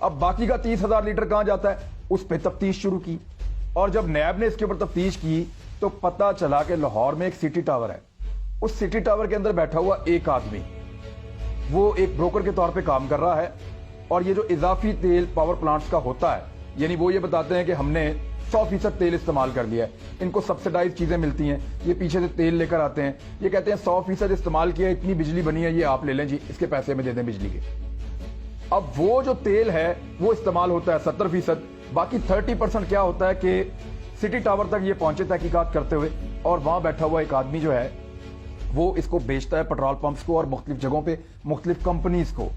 اب باقی کا 30,000 لیٹر کہاں جاتا ہے؟ اس پہ تفتیش شروع کی، اور جب نیب نے اس کے اوپر تفتیش کی تو پتا چلا کہ لاہور میں ایک سٹی ٹاور ہے، اس سٹی ٹاور کے اندر بیٹھا ہوا ایک آدمی، وہ ایک بروکر کے طور پہ کام کر رہا ہے، اور یہ جو اضافی تیل پاور پلانٹس کا ہوتا ہے، یعنی وہ یہ بتاتے ہیں کہ ہم نے 100% تیل استعمال کر لیا ہے، ان کو سبسڈائز چیزیں ملتی ہیں، یہ پیچھے سے تیل لے کر آتے ہیں، یہ کہتے ہیں 100% استعمال کیا، اتنی بجلی بنی ہے، یہ آپ لے لیں جی، اس کے پیسے میں دے دیں بجلی کے۔ اب وہ جو تیل ہے وہ استعمال ہوتا ہے 70%، باقی 30% کیا ہوتا ہے کہ سٹی ٹاور تک یہ پہنچے تحقیقات کرتے ہوئے، اور وہاں بیٹھا ہوا ایک آدمی جو ہے وہ اس کو بیچتا ہے پیٹرول پمپس کو اور مختلف جگہوں پہ مختلف کمپنیز کو۔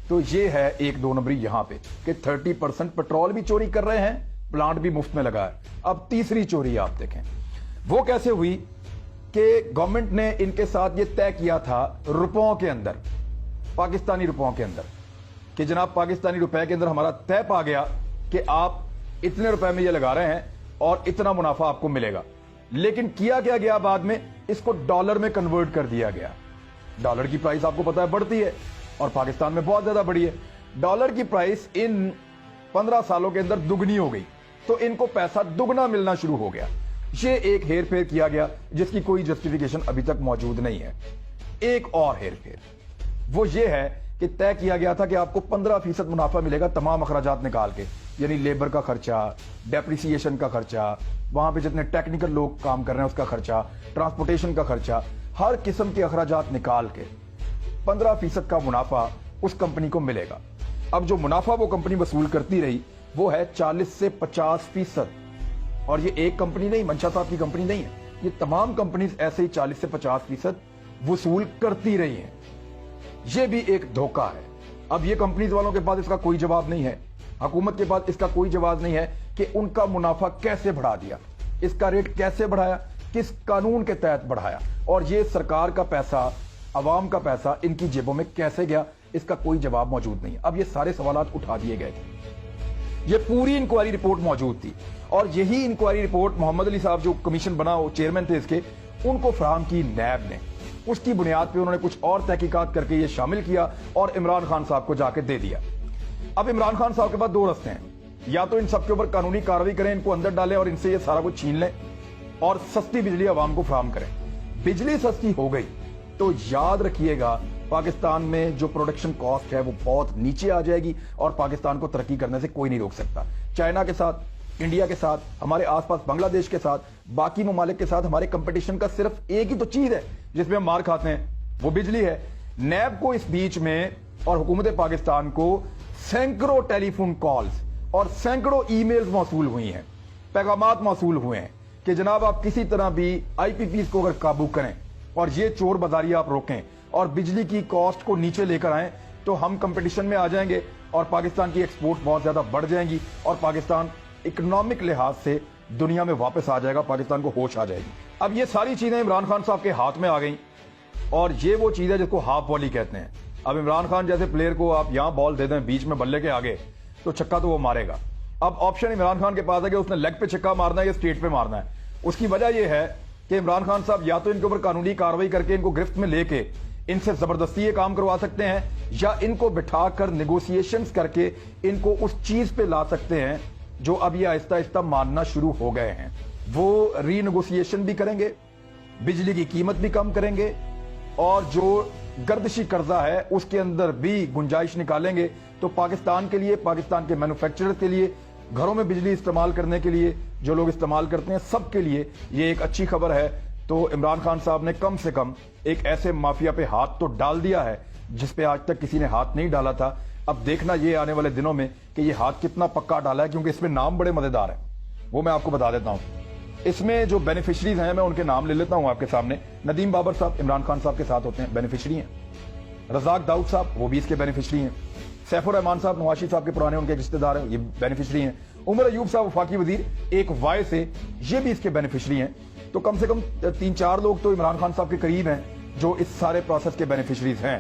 تو یہ ہے ایک 2 نمبری یہاں پہ کہ 30% پیٹرول بھی چوری کر رہے ہیں، پلانٹ بھی مفت میں لگا ہے۔ اب تیسری چوری آپ دیکھیں وہ کیسے ہوئی کہ گورنمنٹ نے ان کے ساتھ یہ طے کیا تھا روپوں کے اندر، پاکستانی روپوں کے اندر، کہ جناب پاکستانی روپے کے اندر ہمارا طے پا گیا کہ آپ اتنے روپے میں یہ لگا رہے ہیں اور اتنا منافع آپ کو ملے گا، لیکن کیا گیا بعد میں اس کو ڈالر میں کنورٹ کر دیا گیا۔ ڈالر کی پرائس آپ کو پتا ہے بڑھتی ہے، اور پاکستان میں بہت زیادہ بڑھی ہے، ڈالر کی پرائس ان 15 سالوں کے اندر دگنی ہو گئی، تو ان کو پیسہ دگنا ملنا شروع ہو گیا۔ یہ ایک ہیر پھیر کیا گیا جس کی کوئی جسٹیفیکیشن ابھی تک موجود نہیں ہے۔ ایک اور ہیر پھیر وہ یہ ہے کہ طے کیا گیا تھا کہ آپ کو 15% منافع ملے گا تمام اخراجات نکال کے، یعنی لیبر کا خرچہ، ڈیپریسیشن کا خرچہ، وہاں پہ جتنے ٹیکنیکل لوگ کام کر رہے ہیں اس کا خرچہ، ٹرانسپورٹیشن کا خرچہ، ہر قسم کے اخراجات نکال کے 15% کا منافع اس کمپنی کو ملے گا۔ اب جو منافع وہ کمپنی وصول کرتی رہی وہ ہے 40 سے 50%، اور یہ ایک کمپنی نہیں، منشا صاحب کی کمپنی نہیں ہے، یہ تمام کمپنیز ایسے ہی 40 سے 50% وصول کرتی رہی ہیں۔ یہ بھی ایک دھوکہ ہے۔ اب یہ کمپنیز والوں کے پاس اس کا کوئی جواب نہیں ہے، حکومت کے پاس اس کا کوئی جواز نہیں ہے کہ ان کا منافع کیسے بڑھا دیا، اس کا ریٹ کیسے بڑھایا، کس قانون کے تحت بڑھایا، اور یہ سرکار کا پیسہ، عوام کا پیسہ ان کی جیبوں میں کیسے گیا، اس کا کوئی جواب موجود نہیں۔ اب یہ سارے سوالات اٹھا دیے گئے تھے، یہ پوری انکوائری رپورٹ موجود تھی، اور یہی انکوائری رپورٹ محمد علی صاحب جو کمیشن بنا، وہ چیئرمین تھے اس کے، ان کو فراہم کی نیب نے۔ اس کی بنیاد پہ انہوں نے کچھ اور تحقیقات کر کے یہ شامل کیا اور عمران خان صاحب کو جا کے دے دیا۔ اب عمران خان صاحب کے پاس 2 رستے ہیں، یا تو ان سب کے اوپر قانونی کارروائی کریں، ان کو اندر ڈالیں اور ان سے یہ سارا کچھ چھین لیں، اور سستی بجلی عوام کو فراہم کریں۔ بجلی سستی ہو گئی تو یاد رکھیے گا پاکستان میں جو پروڈکشن کاسٹ ہے وہ بہت نیچے آ جائے گی، اور پاکستان کو ترقی کرنے سے کوئی نہیں روک سکتا۔ چائنا کے ساتھ، انڈیا کے ساتھ، ہمارے آس پاس بنگلہ دیش کے ساتھ، باقی ممالک کے ساتھ ہمارے کمپٹیشن کا صرف ایک ہی تو چیز ہے جس میں ہم مار کھاتے ہیں، وہ بجلی ہے۔ نیب کو اس بیچ میں اور حکومت پاکستان کو سینکڑوں ٹیلی فون کالز اور سینکڑوں ای میلز موصول ہوئی ہیں، پیغامات موصول ہوئے ہیں کہ جناب آپ کسی طرح بھی آئی پی پیز کو اگر قابو کریں اور یہ چور بازاری آپ روکیں اور بجلی کی کاسٹ کو نیچے لے کر آئیں تو ہم کمپٹیشن میں آ جائیں گے، اور پاکستان کی ایکسپورٹ بہت زیادہ بڑھ جائیں گی، اور پاکستان اکنامک لحاظ سے دنیا میں واپس آ جائے گا، پاکستان کو ہوش آ جائے گی۔ اب یہ ساری چیزیں عمران خان صاحب کے ہاتھ میں آ گئیں، اور یہ وہ چیز ہے جس کو ہاف والی کہتے ہیں۔ اب عمران خان جیسے پلیئر کو آپ یہاں بال دے دیں بیچ میں بلے کے آگے تو چھکا تو وہ مارے گا۔ اب آپشن عمران خان کے پاس ہے کہ اس نے لیگ پہ چھکا مارنا ہے یا اسٹیٹ پہ مارنا ہے۔ اس کی وجہ یہ ہے کہ عمران خان صاحب یا تو ان کے اوپر قانونی کارروائی کر کے ان کو گرفت میں لے کے ان سے زبردستی یہ کام کروا سکتے ہیں، یا ان کو بٹھا کر نیگوسیشنز کر کے ان کو اس چیز پہ لا سکتے ہیں جو اب یہ آہستہ آہستہ ماننا شروع ہو گئے ہیں۔ وہ ری نیگوسیشن بھی کریں گے، بجلی کی قیمت بھی کم کریں گے، اور جو گردشی قرضہ ہے اس کے اندر بھی گنجائش نکالیں گے۔ تو پاکستان کے لیے، پاکستان کے مینوفیکچرر کے لیے، گھروں میں بجلی استعمال کرنے کے لیے جو لوگ استعمال کرتے ہیں، سب کے لیے یہ ایک اچھی خبر ہے۔ تو عمران خان صاحب نے کم سے کم ایک ایسے مافیا پہ ہاتھ تو ڈال دیا ہے جس پہ آج تک کسی نے ہاتھ نہیں ڈالا تھا۔ اب دیکھنا یہ آنے والے دنوں میں کہ یہ ہاتھ کتنا پکا ڈالا ہے، کیونکہ اس میں نام بڑے مزیدار ہیں، وہ میں آپ کو بتا دیتا ہوں۔ اس میں جو بینیفیشریز ہیں میں ان کے نام لے لیتا ہوں آپ کے سامنے۔ ندیم بابر صاحب عمران خان صاحب کے ساتھ ہوتے ہیں، بینیفیشری ہیں۔ رزاق داؤد صاحب وہ بھی اس کے بینیفیشری ہیں۔ سیف الرحمان صاحب نواز صاحب کے پرانے ان کے رشتہ دار ہیں، یہ بینیفیشری ہیں۔ عمر ایوب صاحب وفاقی وزیر ایک وائے سے، یہ بھی اس کے بینیفیشری ہیں۔ تو کم سے کم 3-4 لوگ تو عمران خان صاحب کے قریب ہیں جو اس سارے پروسیس کے بینیفیشریز ہیں۔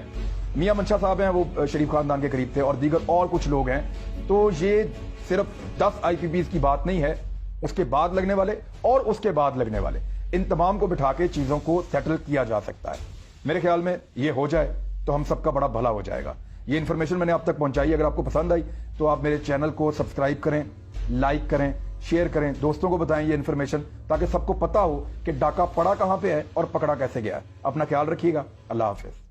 میاں منشا صاحب ہیں، وہ شریف خاندان کے قریب تھے، اور دیگر اور کچھ لوگ ہیں۔ تو یہ صرف 10 آئی پی پیز کی بات نہیں ہے، اس کے بعد لگنے والے اور اس کے بعد لگنے والے، ان تمام کو بٹھا کے چیزوں کو سیٹل کیا جا سکتا ہے۔ میرے خیال میں یہ ہو جائے تو ہم سب کا بڑا بھلا ہو جائے گا۔ یہ انفارمیشن میں نے آپ تک پہنچائی. اگر آپ کو پسند آئی تو آپ میرے چینل کو سبسکرائب کریں, لائک کریں, شیئر کریں, دوستوں کو بتائیں یہ انفارمیشن, تاکہ سب کو پتا ہو کہ ڈاکہ پڑا کہاں پہ ہے اور پکڑا کیسے گیا ہے. اپنا خیال رکھیے گا. اللہ حافظ.